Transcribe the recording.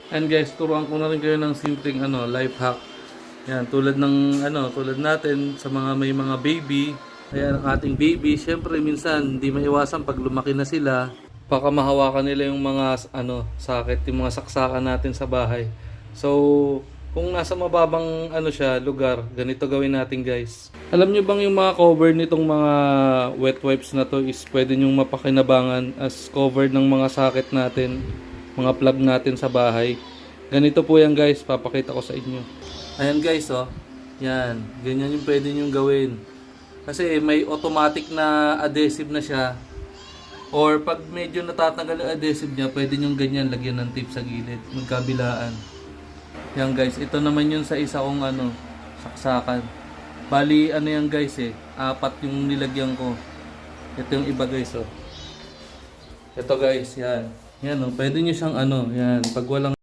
And guys, turuan ko na rin kayo ng simpleng life hack. Yan, tulad ng tulad natin sa mga may mga baby. Ayan, ang ating baby, syempre minsan hindi maiwasan pag lumaki na sila. Baka mahawakan nila yung mga sakit, yung mga saksakan natin sa bahay. So, kung nasa mababang lugar, ganito gawin natin, guys. Alam nyo bang yung mga cover nitong mga wet wipes na to is pwede nyong mapakinabangan as cover ng mga sakit natin, mga plug natin sa bahay. Ganito po yan, guys, papakita ko sa inyo. Ayan, guys, oh. Yan, ganyan yung pwede nyong gawin. Kasi may automatic na adhesive na siya. Or pag medyo natatanggal yung adhesive niya, pwede nyong ganyan lagyan ng tape sa gilid, magkabilaan. Yan, guys, ito naman yun sa isa kong saksakan. Bali yan, guys, 4 yung nilagyan ko. Ito yung iba, guys, oh. Ito, guys, yan. Yan, oh, pwede nyo siyang yan, pag walang